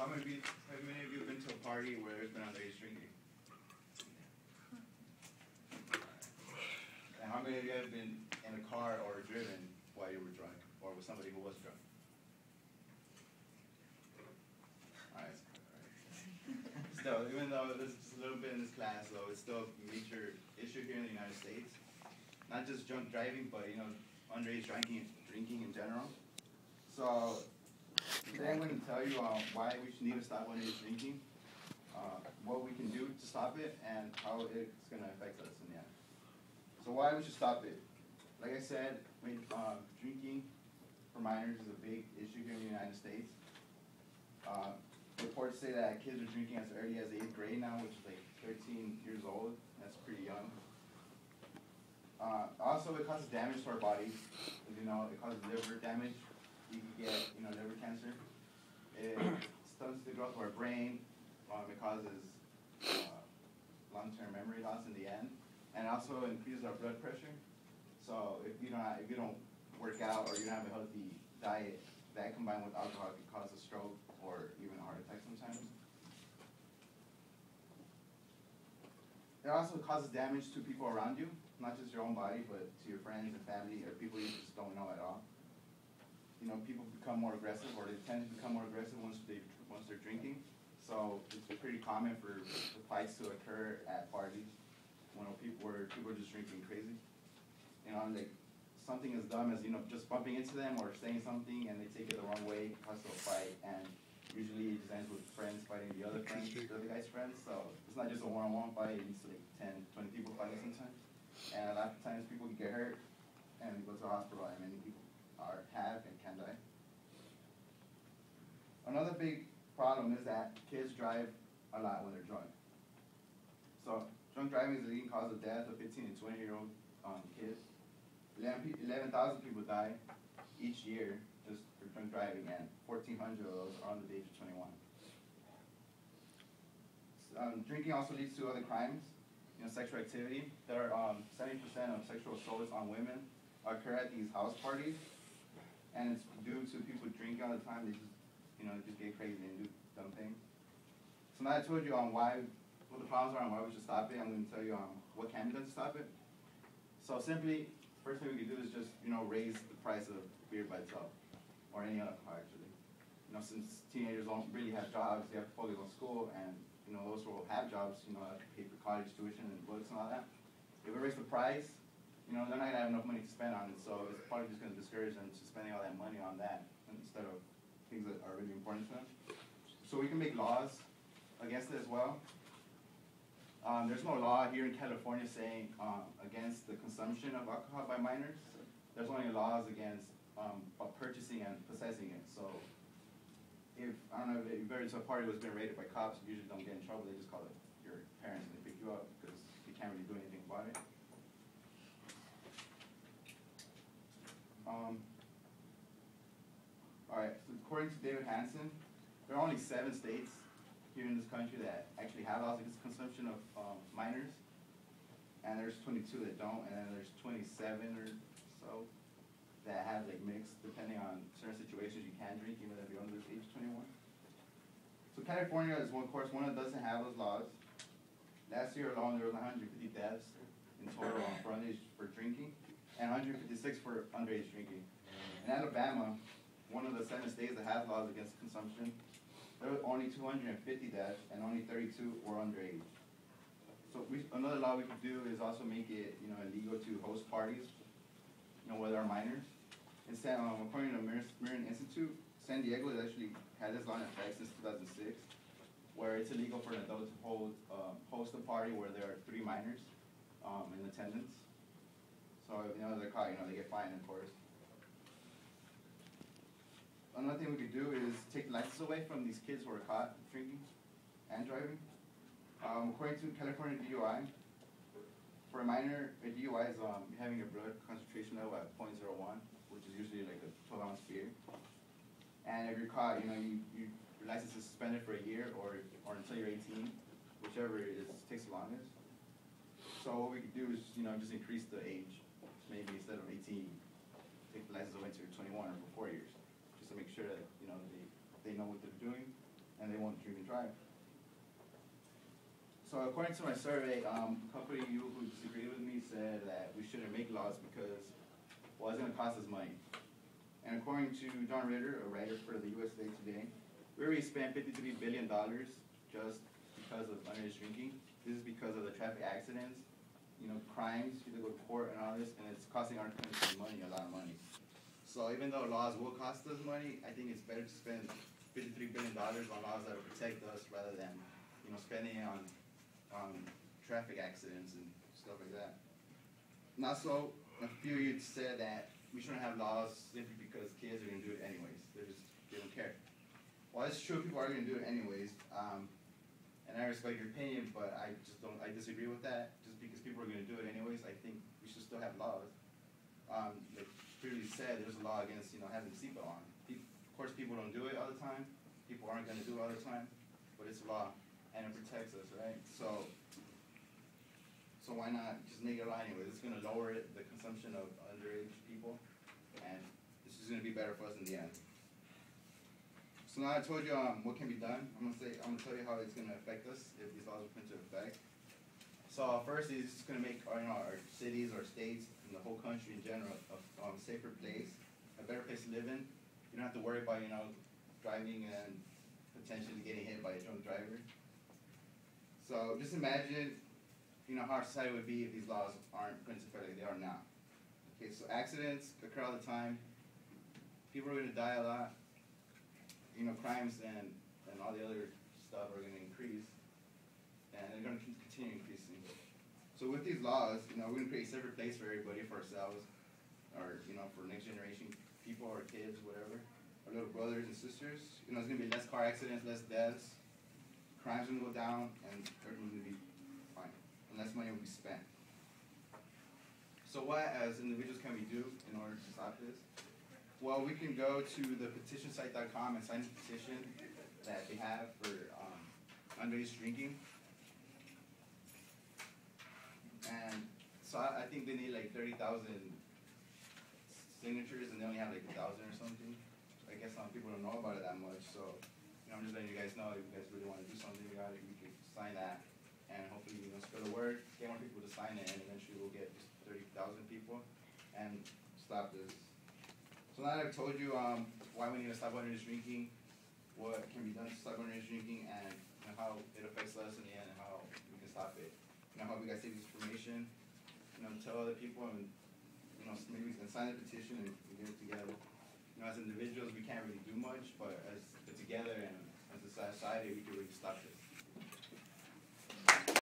Have many of you been to a party where there's been underage drinking? And how many of you have been in a car or driven while you were drunk, or with somebody who was drunk? Alright. Still, even though there's just a little bit in this class, though, it's still a major issue here in the United States. Not just drunk driving, but underage drinking in general. So today I'm going to tell you why we should need to stop underage drinking, what we can do to stop it, and how it's going to affect us in the end. So why we should stop it? Like I said, drinking for minors is a big issue here in the United States. Reports say that kids are drinking as early as 8th grade now, which is like 13 years old. That's pretty young. Also, it causes damage to our bodies. It causes liver damage. You can get, liver cancer. It stunts the growth of our brain. It causes long-term memory loss in the end, and also increases our blood pressure. So if you don't work out or you don't have a healthy diet, that combined with alcohol can cause a stroke or even a heart attack sometimes. It also causes damage to people around you, not just your own body, but to your friends and family or people you just don't know at all. People become more aggressive, or they tend to become more aggressive once they're drinking. So it's pretty common for the fights to occur at parties where people are just drinking crazy. Like something as dumb as just bumping into them or saying something and they take it the wrong way, causes a fight, and usually it just ends with friends fighting the other guy's friends. So it's not just a one-on-one fight; it's like 10, 20 people fighting sometimes. And a lot of times people can get hurt and go to the hospital, and many people have and can die. Another big problem is that kids drive a lot when they're drunk. So drunk driving is the leading cause of death of 15 and 20-year-old kids. 11,000 people die each year just for drunk driving, and 1,400 of those are under the age of 21. Drinking also leads to other crimes. Sexual activity. There are 70% of sexual assaults on women occur at these house parties, and it's due to people drinking all the time. They just get crazy and do dumb things. So now I told you what the problems are and why we should stop it. I'm going to tell you what can be done to stop it. So simply, first thing we can do is just raise the price of beer by itself, or any alcohol actually. Since teenagers don't really have jobs, they have to focus on school, and those who have jobs, have to pay for college tuition and books and all that. If we raise the price, they're not gonna have enough money to spend on it, so it's probably just gonna discourage them to spending all that money on that instead of things that are really important to them. So we can make laws against it as well. There's no law here in California saying against the consumption of alcohol by minors. There's only laws against purchasing and possessing it. So if you've ever to a party that's been raided by cops, you usually don't get in trouble. They just call it your parents and they pick you up because you can't really do anything about it. All right, so according to David Hansen, there are only 7 states here in this country that actually have laws against the consumption of minors, and there's 22 that don't, and then there's 27 or so that have like mixed, depending on certain situations you can drink even if you're under the age of 21. So California is one that doesn't have those laws. Last year alone there was 150 deaths in total for drinking, and 156 for underage drinking. In Alabama, one of the 7 states that has laws against consumption, there were only 250 deaths, and only 32 were underage. So another law we could do is also make it illegal to host parties where there are minors. Instead, according to the Mirren Institute, San Diego has actually had this law in effect since 2006, where it's illegal for an adult to host a party where there are 3 minors in attendance. So they're caught, they get fined, of course. Another thing we could do is take the license away from these kids who are caught drinking and driving. According to California DUI, for a minor, a DUI is having your blood concentration level at 0.01, which is usually like a 12-ounce beer. And if you're caught, your license is suspended for a year or until you're 18, whichever takes the longest. So what we could do is, just increase the age. Maybe instead of 18, take the license away to 21 or for 4 years, just to make sure that they know what they're doing. and they won't drink and drive. So according to my survey, a couple of you who disagreed with me said that we shouldn't make laws because, well, it's going to cost us money. And according to John Ritter, a writer for the USA Today, we already spent $53 billion just because of underage drinking. This is because of the traffic accidents, crimes, you have to go to court and all this, and it's costing our country money, a lot of money. So even though laws will cost us money, I think it's better to spend $53 billion on laws that will protect us rather than, spending it on traffic accidents and stuff like that. And also, a few of you said that we shouldn't have laws simply because kids are going to do it anyways. They don't care. Well, it's true, people are going to do it anyways. And I respect your opinion, but I disagree with that. Just because people are going to do it anyways, I think we should still have laws. Like previously said, there's a law against, having a seatbelt on. Of course, people don't do it all the time. People aren't going to do it all the time, but it's a law, and it protects us, right? So why not just make it a law anyways? It's going to lower the consumption of underage people, and this is going to be better for us in the end. So now I told you what can be done. I'm gonna tell you how it's gonna affect us if these laws are put into effect. So first, it's just gonna make our cities, our states, and the whole country in general a safer place, a better place to live in. You don't have to worry about driving and potentially getting hit by a drunk driver. So just imagine how our society would be if these laws aren't put into effect like they are now. Okay, so accidents occur all the time. People are gonna die a lot. Crimes and all the other stuff are going to increase, and they're going to continue increasing. So with these laws, we're going to create a safer place for everybody, for ourselves, or, for next generation people, or kids, whatever, our little brothers and sisters. There's going to be less car accidents, less deaths, crime's going to go down, and everything's going to be fine, and less money will be spent. So what, as individuals, can we do in order to stop this? Well, we can go to the petitionsite.com and sign the petition that they have for underage drinking. And so I think they need like 30,000 signatures, and they only have like 1,000 or something. I guess some people don't know about it that much, so I'm just letting you guys know if you guys really want to do something about it, you can sign that, and hopefully spread the word, get more people to sign it, and eventually we'll get just 30,000 people and stop this. So now that I've told you why we need to stop underage drinking, what can be done to stop underage drinking, and how it affects us in the end, and how we can stop it. I hope you guys take this information, tell other people, and maybe we can sign the petition and get it together. As individuals, we can't really do much, but as together and as a society, we can really stop this.